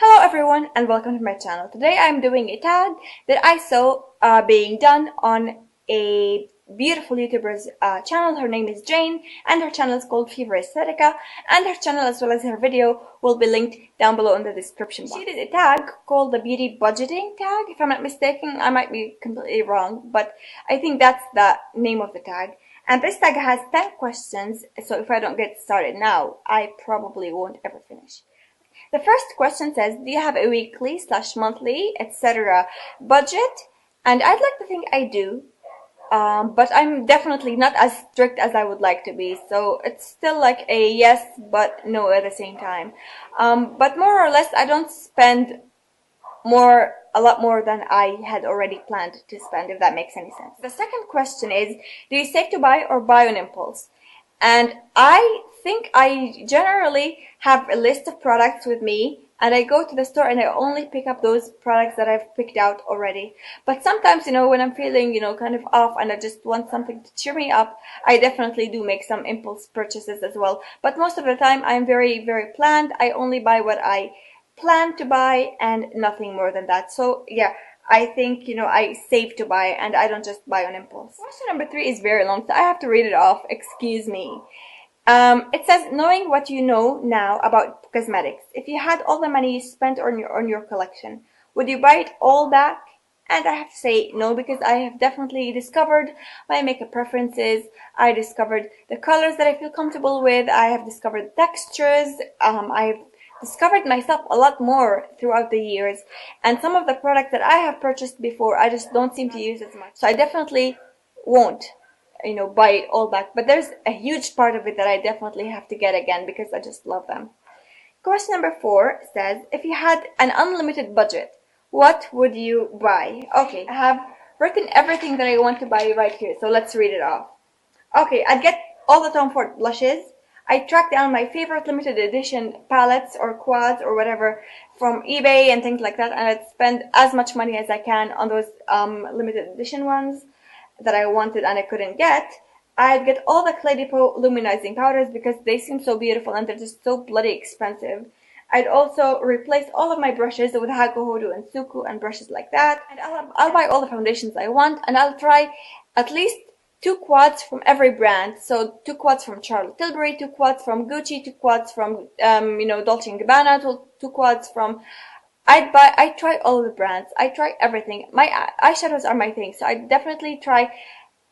Hello everyone and welcome to my channel. Today I'm doing a tag that I saw being done on a beautiful YouTuber's channel. Her name is Jane and her channel is called Fever Aesthetica, and her channel as well as her video will be linked down below in the description box. She did a tag called the beauty budgeting tag. If I'm not mistaken, I might be completely wrong, but I think that's the name of the tag. And this tag has 10 questions, so if I don't get started now, I probably won't ever finish. The first question says, do you have a weekly/monthly, etc. budget? And I'd like to think I do, but I'm definitely not as strict as I would like to be. So it's still like a yes, but no at the same time. But more or less, I don't spend a lot more than I had already planned to spend, if that makes any sense. The second question is, do you save to buy or buy on impulse? And I think I generally have a list of products with me, and I go to the store and I only pick up those products that I've picked out already. But sometimes, when I'm feeling, kind of off and I just want something to cheer me up, I definitely do make some impulse purchases as well. But most of the time, I'm very, very planned. I only buy what I plan to buy and nothing more than that. So yeah, I think, I save to buy and I don't just buy on impulse. Question number 3 is very long, so I have to read it off. Excuse me. It says, knowing what you know now about cosmetics, if you had all the money you spent on your collection, would you buy it all back? And I have to say no, because I have definitely discovered my makeup preferences. I discovered the colors that I feel comfortable with. I have discovered textures. I've discovered myself a lot more throughout the years, and some of the products that I have purchased before I just don't seem to use as much, so I definitely won't buy it all back. But there's a huge part of it that I definitely have to get again because I just love them. Question number 4 says, if you had an unlimited budget, what would you buy? Okay, I have written everything that I want to buy right here, so let's read it off. Okay, I'd get all the Tom Ford blushes. I track down my favorite limited edition palettes or quads or whatever from eBay and things like that, and I'd spend as much money as I can on those limited edition ones that I wanted and I couldn't get. I'd get all the Clay Depot luminizing powders because they seem so beautiful and they're just so bloody expensive. I'd also replace all of my brushes with Hakuhodo and Suku and brushes like that. And I'll buy all the foundations I want, and I'll try at least 2 quads from every brand. So 2 quads from Charlotte Tilbury, 2 quads from Gucci, 2 quads from Dolce & Gabbana, 2 quads from... I try all the brands. I try everything. My eyeshadows are my thing, so I definitely try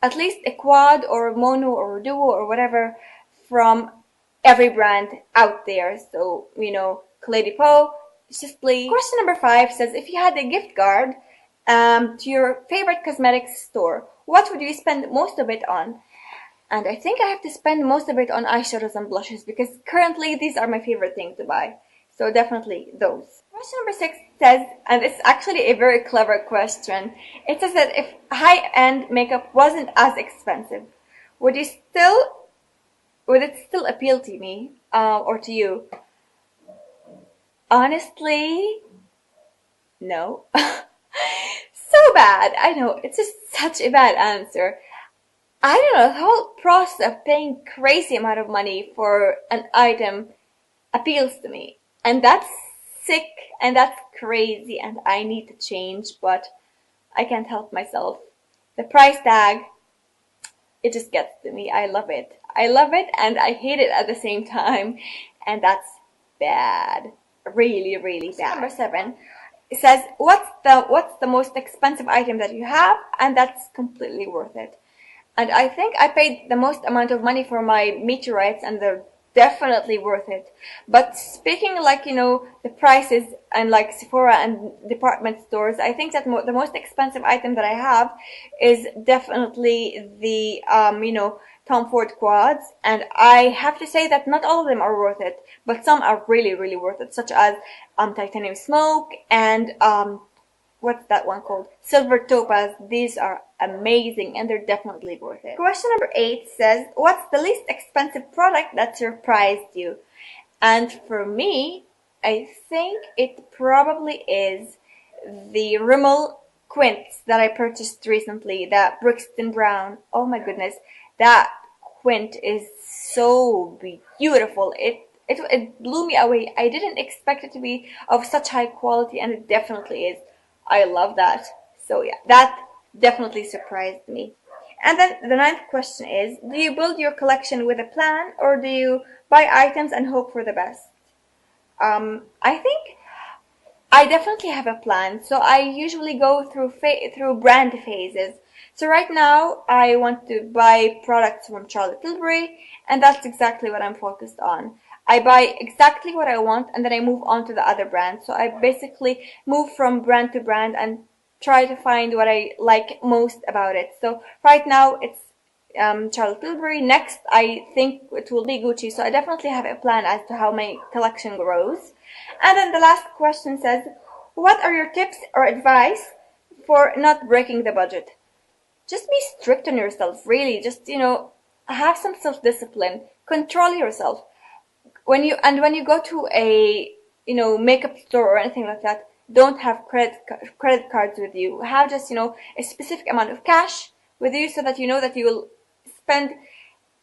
at least a quad or a mono or a duo or whatever from every brand out there. So, Clay Depot, Sisley. Question number 5 says, if you had a gift card to your favorite cosmetics store, what would you spend most of it on? And I think I have to spend most of it on eyeshadows and blushes because currently these are my favorite thing to buy. So definitely those. Question number 6 says, and it's actually a very clever question. It says that if high-end makeup wasn't as expensive, would it still appeal to me or to you? Honestly, no. So bad. I know, it's just such a bad answer. I don't know, the whole process of paying crazy amount of money for an item appeals to me. And that's sick and that's crazy and I need to change, but I can't help myself. The price tag, it just gets to me. I love it. I love it and I hate it at the same time. And that's bad. Really, really bad. Number 7. It says, what's the most expensive item that you have? And that's completely worth it. And I think I paid the most amount of money for my meteorites and they're definitely worth it. But speaking the prices and like Sephora and department stores, I think that the most expensive item that I have is definitely the Tom Ford quads, and I have to say that not all of them are worth it, but some are really, really worth it, such as Titanium Smoke and what's that one called? Silver Topaz. These are amazing and they're definitely worth it. Question number 8 says, what's the least expensive product that surprised you? And for me, I think it probably is the Rimmel Quints that I purchased recently, that Brixton Brown. Oh my goodness, that quint is so beautiful. it blew me away. I didn't expect it to be of such high quality, and it definitely is. I love that. So yeah, that definitely surprised me. And then the ninth question is, do you build your collection with a plan, or do you buy items and hope for the best? I think I definitely have a plan. So I usually go through brand phases. So right now I want to buy products from Charlotte Tilbury, and that's exactly what I'm focused on. I buy exactly what I want, and then I move on to the other brands. So I basically move from brand to brand and try to find what I like most about it. So right now it's Charlotte Tilbury. Next, I think it will be Gucci. So I definitely have a plan as to how my collection grows. And then the last question says, what are your tips or advice for not breaking the budget? Just be strict on yourself, really. Just, have some self-discipline. Control yourself. When you go to a, makeup store or anything like that, don't have credit cards with you. Have just, a specific amount of cash with you so that you know that you will spend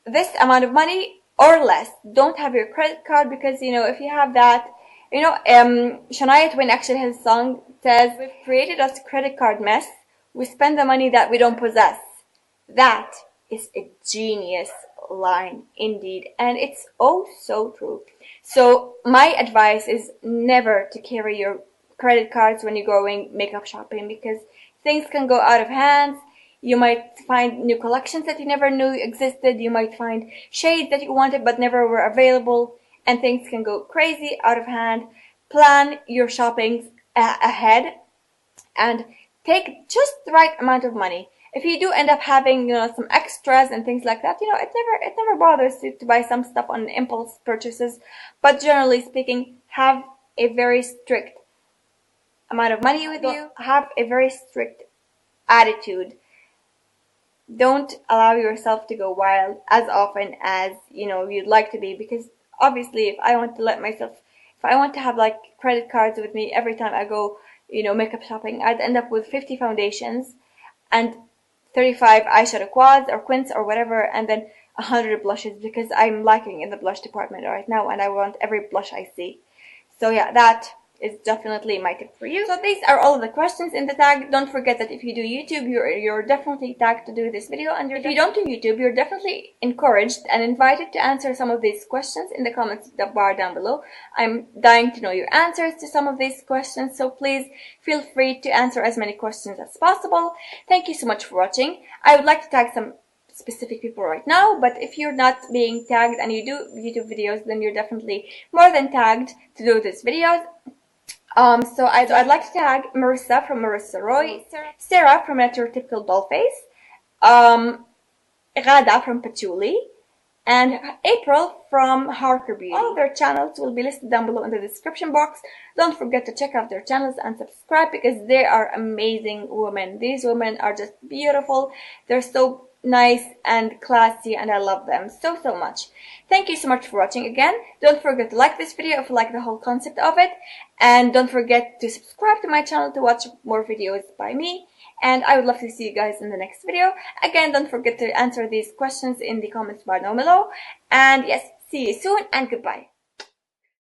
this amount of money or less. Don't have your credit card because, if you have that, Shania Twain actually has a song that says, we've created a credit card mess. We spend the money that we don't possess. That is a genius line indeed. And it's oh so true. So my advice is never to carry your credit cards when you're going makeup shopping because things can go out of hands. You might find new collections that you never knew existed. You might find shades that you wanted but never were available. And things can go crazy, out of hand. Plan your shoppings ahead and take just the right amount of money. If you do end up having, some extras and things like that, it never bothers you to buy some stuff on impulse purchases. But generally speaking, have a very strict amount of money with you. Have a very strict attitude. Don't allow yourself to go wild as often as you'd like to be, because obviously if I want to have like credit cards with me every time I go makeup shopping, I'd end up with 50 foundations and 35 eyeshadow quads or quints or whatever, and then 100 blushes because I'm lacking in the blush department right now and I want every blush I see. So yeah, that is definitely my tip for you. So these are all of the questions in the tag. Don't forget that if you do YouTube, you're definitely tagged to do this video, and if you don't do YouTube, you're definitely encouraged and invited to answer some of these questions in the comments bar down below. I'm dying to know your answers to some of these questions, so please feel free to answer as many questions as possible. Thank you so much for watching. I would like to tag some specific people right now, but if you're not being tagged and you do YouTube videos, then you're definitely more than tagged to do these videos. So I'd like to tag Marissa from Marissa Roy, Sarah from Natural Typical Dollface, Rada from Patchouli, and April from Harker Beauty. All of their channels will be listed down below in the description box. Don't forget to check out their channels and subscribe because they are amazing women. These women are just beautiful. They're so nice and classy, and I love them so much. Thank you so much for watching again. Don't forget to like this video if you like the whole concept of it, and don't forget to subscribe to my channel to watch more videos by me, and I would love to see you guys in the next video. Again, don't forget to answer these questions in the comments bar down below, and yes, see you soon and goodbye.